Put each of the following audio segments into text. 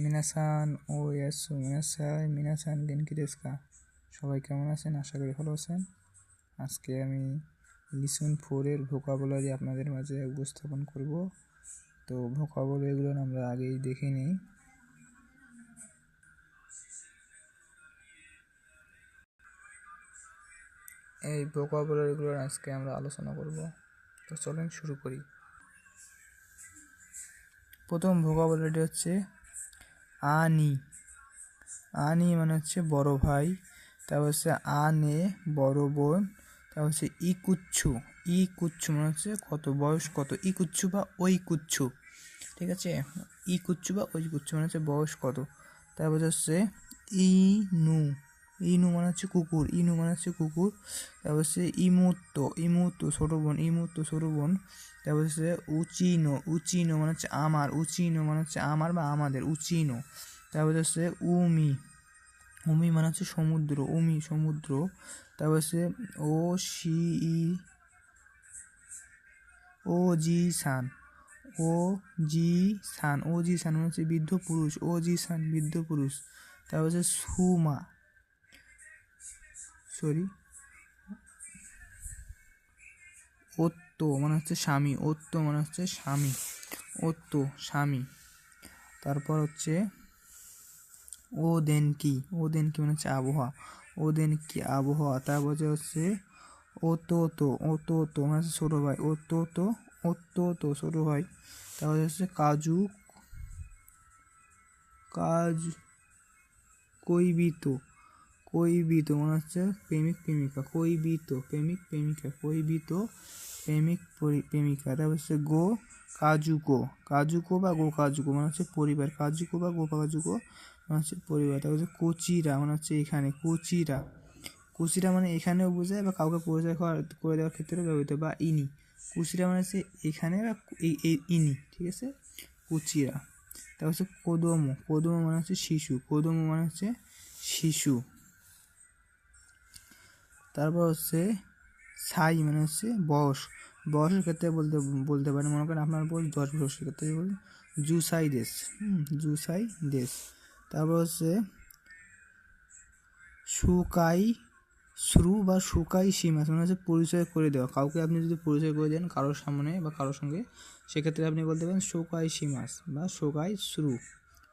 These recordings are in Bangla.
মিনাসান ও ইয়াসু মিনাসাই মিনাসান গেনকি দেsu ka? সবাই কেমন আছেন? আশা করি ভালো আছেন। আজকে আমি লিসন 4 এর ভোকাবুলারি আপনাদের মাঝে উপস্থাপন করব। তো ভোকাবুলারিগুলো আমরা আগেই দেখে নিই। এই ভোকাবুলারিগুলো আজকে আমরা আলোচনা করব। তো চলেন শুরু করি। প্রথম ভোকাবুলারিটি হচ্ছে আনি। আনি মানে হচ্ছে বড় ভাই, তারপর হচ্ছে আনে বড় বোন, তারপর হচ্ছে ইকুচ্ছু। ইকুচ্ছু মানে হচ্ছে কত, বয়স কত। ইকুচ্ছু বা ওই কুচ্ছু, ঠিক আছে। ইকুচ্ছু বা ওই কুচ্ছু মানে হচ্ছে বয়স কত। তারপর হচ্ছে ইনু। ইনু মানে হচ্ছে কুকুর। ইনু মানে হচ্ছে কুকুর। তারপর হচ্ছে ইমুত্তো। ইমুত্তো ছোট বোন। ইমুত্তো ছোট বোন। তারপর হচ্ছে উচিনো। উচিনো মানে হচ্ছে আমার। উচিনো মানে হচ্ছে আমার বা আমাদের। উচিনো। তারপর হচ্ছে উমি। উমি মানে হচ্ছে সমুদ্র। উমি সমুদ্র। তারপর হচ্ছে ও শি ও জি সান। ও জি সান। ও জি সান মানে হচ্ছে বৃদ্ধ পুরুষ। ও জি সান বৃদ্ধ পুরুষ। তারপর হচ্ছে সুমা ওত্তো মানে হচ্ছে স্বামী। ওত্তো মানে হচ্ছে স্বামী। ওত্তো স্বামী। তারপর হচ্ছে ও দেন কি। ও দেন কি মানে হচ্ছে আবহাওয়া। ও দেন কি আবহাওয়া। তারপর হচ্ছে ওতো। ওতো মানে হচ্ছে ছোটো ভাই। ওতো ছোটো ভাই। তারপর হচ্ছে কাজু কৈবিতো। কৈবিতো মানে হচ্ছে প্রেমিক প্রেমিকা। কৈবিতো প্রেমিক প্রেমিকা। কৈবিতো প্রেমিক প্রেমিকা। তারপর হচ্ছে কাজুকো। কাজুকো বা কাজুকো মানে হচ্ছে পরিবার। কাজুকো বা কাজুকো মানে হচ্ছে পরিবার। তারপর হচ্ছে কোচিরা মানে হচ্ছে এখানে। কোচিরা। কুচিরা মানে এখানেও বোঝায় বা কাউকে পরিচয় করে দেওয়ার ক্ষেত্রেও ব্যবহৃত, বা ইনি। কুচিরা মানে হচ্ছে এখানে বা ইনি, ঠিক আছে। কুচিরা। তারপর হচ্ছে কোদোমো। কোদোমো মানে হচ্ছে শিশু। কোদোমো মানে হচ্ছে শিশু। তারপর হচ্ছে সাই মানে হচ্ছে বয়স। বয়সের ক্ষেত্রে বলতে পারেন, মনে করেন আপনার বয়স 10 বছরের ক্ষেত্রে বলুন জুসাই দেশ। জুসাই দেশ। তারপর হচ্ছে সুকাই শ্রু বা সুকাই সীমাস মানে হচ্ছে পরিচয় করে দেওয়া। কাউকে আপনি যদি পরিচয় করে দেন কারোর সামনে বা কারোর সঙ্গে, সেক্ষেত্রে আপনি বলতে পারেন সুকাই সীমাস বা সুকাই শ্রু,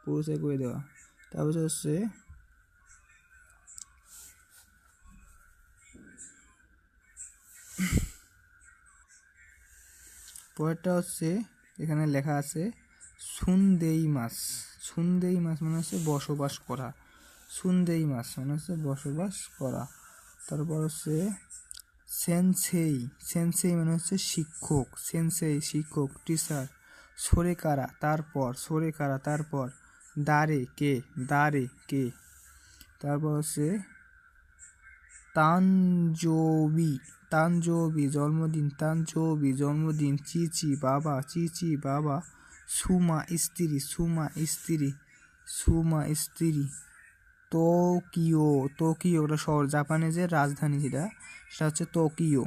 পরিচয় করে দেওয়া। তারপর হচ্ছে পরেরটা হচ্ছে এখানে লেখা আছে সুনদেই মাস। সুনদেই মাস মানে হচ্ছে বসবাস করা। সুনদেই মাস মানে হচ্ছে বসবাস করা। তারপর হচ্ছে সেনসেই। সেনসেই মানে হচ্ছে শিক্ষক। সেনসেই শিক্ষক, টিচার। সোরেকারা তারপর। সোরেকারা তারপর। দারে কে। দারে কে। তারপর হচ্ছে তানজোবি। তানজোবি জন্মদিন। তানজোবি জন্মদিন। চিচি বাবা। চিচি বাবা। সুমা স্ত্রী। সুমা স্ত্রী। সুমা স্ত্রী। টোকিও। টোকিও ওটা শহর, জাপানের রাজধানী যেটা, সেটা হচ্ছে টোকিও।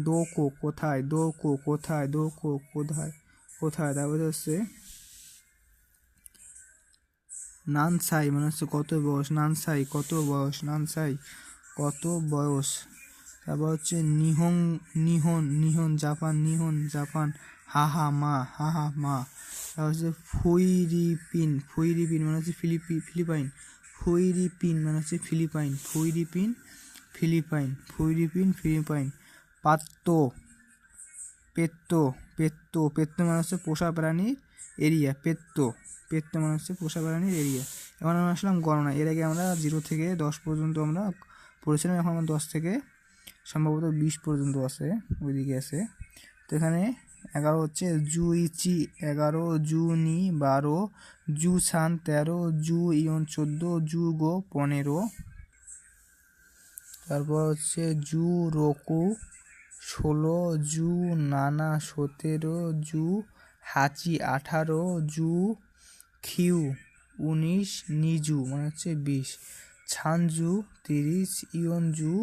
দোকো কোথায়। দোকো কোথায়। দোকো কোথায়। কোথায়। তারপরে হচ্ছে নানসাই মানে হচ্ছে কত বয়স। নানসাই কত বয়স। নানসাই কত বয়স। তারপর হচ্ছে Nihon. Nihon Nihon Japan. Nihon Japan. হাহা মা। হাহা মা। তারপর হচ্ছে ফুইরিপিন। ফুইরিপিন মানে হচ্ছে ফিলিপাইন। ফুইরিপিন মানে হচ্ছে ফিলিপাইন। ফুইরিপিন ফিলিপাইন। ফুইরিপিন ফিলিপাইন। পাত্তো। পেত্তো। পেত্তো। পেত্তো মানে হচ্ছে পোষা প্রাণীর এরিয়া। পেত্তো। পেত্তো মানে হচ্ছে পোষা প্রাণীর এরিয়া। এখন আমরা আসলাম গণনা। এর আগে আমরা 0 থেকে 10 পর্যন্ত আমরা পড়েছিলাম। এখন আমরা 10 থেকে সম্ভবত 20 পর্যন্ত আছে, ওইদিকে আছে। তো এখানে 11 হচ্ছে জুইচি 11, জুনি 12, জুসান 13, জু ইয়ন 14, জুগো 15। তারপর হচ্ছে জু রোকু 16, জু নানা 17, জু হাচি 18, জু খিউ 19, নিজু মানে হচ্ছে 20, ছানজু 30, ইয়নজু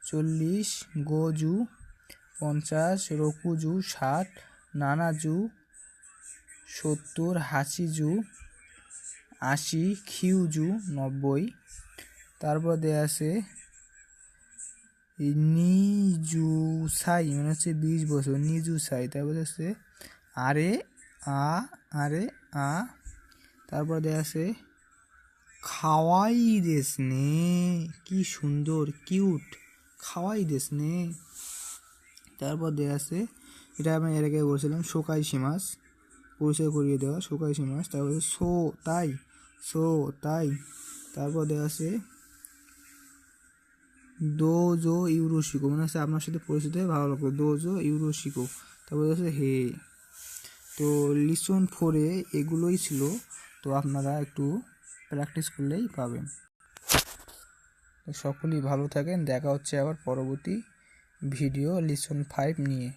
40, গোজু 50, রকুজু 60, নানাজু 70, হাচিজু 80, খিউজু 90, তারপর দেওয়া আছে নিজুসাই মানে হচ্ছে 20 বছর, নিজুসাই। তারপর হচ্ছে আরে আরে আ, তারপর দেওয়া আছে খাওয়াই দেসনে, কি সুন্দর কিউট, খাওয়াই দেসনে। তারপর দেওয়া আছে, এটা আমি এর আগে বলছিলাম, শোকাই সীমাস, পরিচয় করিয়ে দেওয়া, শোকাই সীমাস। তারপর সো তাই, সো তাই। তারপর দেওয়া আছে দোজো ইউরোশিকো মানে হচ্ছে আপনার সাথে পরিচিত হয়ে ভালো লাগলো, দোজো ইউরোশিকো। তারপর হচ্ছে হে। তো লিসন 4-এ এগুলোই ছিল। তো আপনারা একটু প্র্যাকটিস করলেই পাবেন। সকলেই ভালো থাকেন, দেখা হচ্ছে আবার পরবর্তী ভিডিও লিসন 5 নিয়ে।